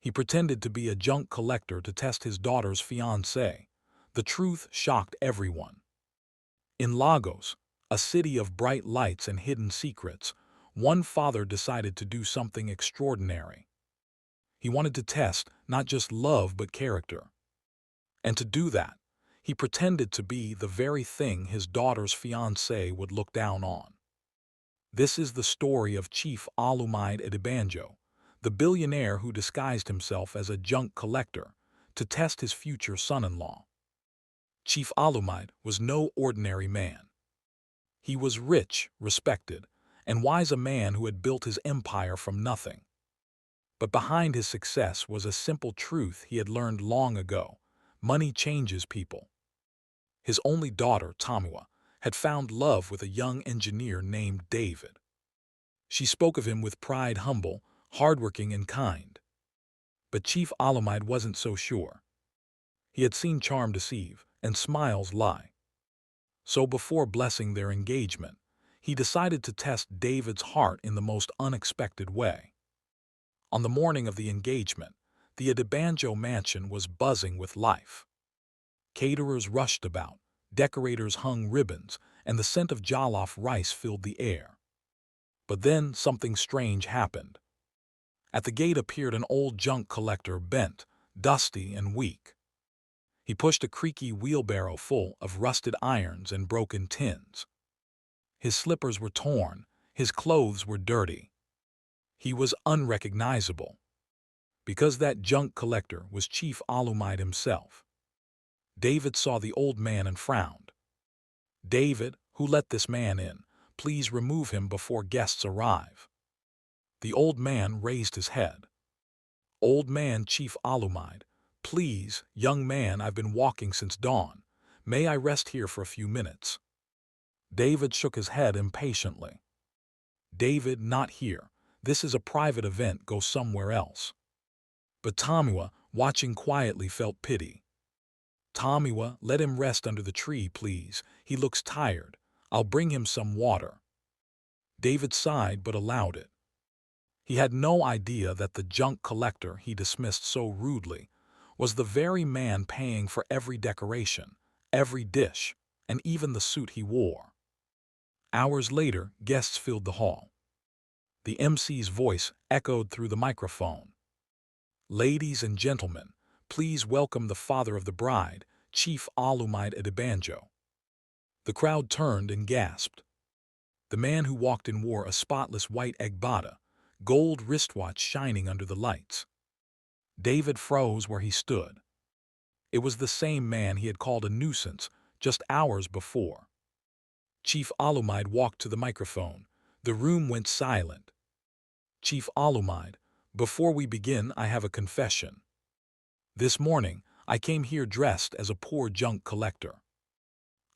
He pretended to be a junk collector to test his daughter's fiancé. The truth shocked everyone. In Lagos, a city of bright lights and hidden secrets, one father decided to do something extraordinary. He wanted to test not just love but character. And to do that, he pretended to be the very thing his daughter's fiancé would look down on. This is the story of Chief Olumide Adebanjo, the billionaire who disguised himself as a junk collector to test his future son-in-law. Chief Olumide was no ordinary man. He was rich, respected, and wise, a man who had built his empire from nothing. But behind his success was a simple truth he had learned long ago: money changes people. His only daughter, Tomiwa, had found love with a young engineer named David. She spoke of him with pride, humble, hardworking, and kind. But Chief Olumide wasn't so sure. He had seen charm deceive and smiles lie. So before blessing their engagement, he decided to test David's heart in the most unexpected way. On the morning of the engagement, the Adebanjo mansion was buzzing with life. Caterers rushed about, decorators hung ribbons, and the scent of jollof rice filled the air. But then something strange happened. At the gate appeared an old junk collector, bent, dusty, and weak. He pushed a creaky wheelbarrow full of rusted irons and broken tins. His slippers were torn, his clothes were dirty. He was unrecognizable, because that junk collector was Chief Olumide himself. David saw the old man and frowned. "David, who let this man in? Please remove him before guests arrive." The old man raised his head. "Old man, Chief Olumide, please, young man, I've been walking since dawn. May I rest here for a few minutes?" David shook his head impatiently. "David, not here. This is a private event. Go somewhere else." But Tomiwa, watching quietly, felt pity. "Tomiwa, let him rest under the tree, please. He looks tired. I'll bring him some water." David sighed but allowed it. He had no idea that the junk collector he dismissed so rudely was the very man paying for every decoration, every dish, and even the suit he wore. Hours later, guests filled the hall. The MC's voice echoed through the microphone. "Ladies and gentlemen, please welcome the father of the bride, Chief Olumide Adebanjo." The crowd turned and gasped. The man who walked in wore a spotless white egbada, gold wristwatch shining under the lights. David froze where he stood. It was the same man he had called a nuisance just hours before. Chief Olumide walked to the microphone. The room went silent. "Chief Olumide, before we begin, I have a confession. This morning, I came here dressed as a poor junk collector.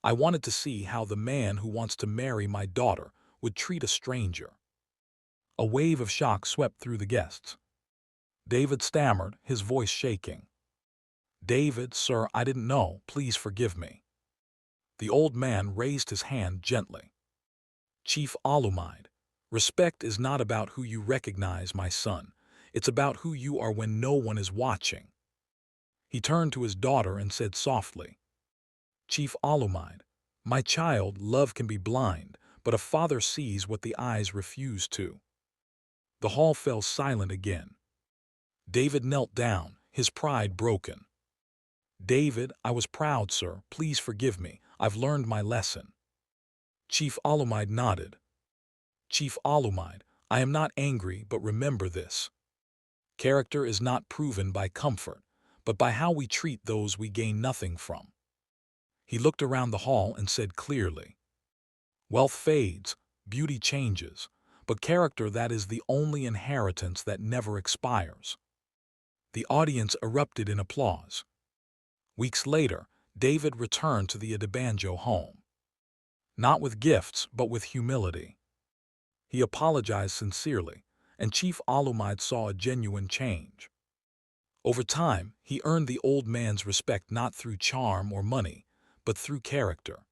I wanted to see how the man who wants to marry my daughter would treat a stranger." A wave of shock swept through the guests. David stammered, his voice shaking. "David, sir, I didn't know. Please forgive me." The old man raised his hand gently. "Chief Olumide, respect is not about who you recognize, my son. It's about who you are when no one is watching." He turned to his daughter and said softly, "Chief Olumide, my child, love can be blind, but a father sees what the eyes refuse to." The hall fell silent again. David knelt down, his pride broken. "David, I was proud, sir. Please forgive me. I've learned my lesson." Chief Olumide nodded. "Chief Olumide, I am not angry, but remember this. Character is not proven by comfort, but by how we treat those we gain nothing from." He looked around the hall and said clearly, "Wealth fades, beauty changes, but character, that is the only inheritance that never expires." The audience erupted in applause. Weeks later, David returned to the Adebanjo home. Not with gifts, but with humility. He apologized sincerely, and Chief Olumide saw a genuine change. Over time, he earned the old man's respect not through charm or money, but through character.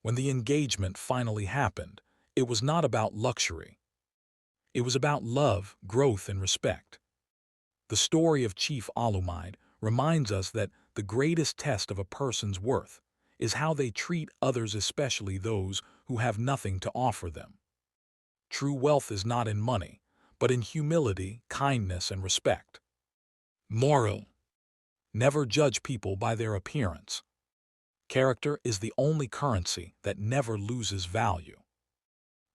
When the engagement finally happened, it was not about luxury. It was about love, growth, and respect. The story of Chief Olumide reminds us that the greatest test of a person's worth is how they treat others, especially those who have nothing to offer them. True wealth is not in money, but in humility, kindness, and respect. Moral: never judge people by their appearance. Character is the only currency that never loses value.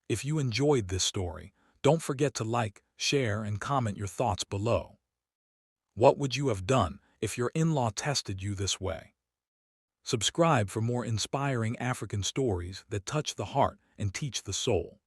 If you enjoyed this story, don't forget to like, share, and comment your thoughts below. What would you have done if your in-law tested you this way? Subscribe for more inspiring African stories that touch the heart and teach the soul.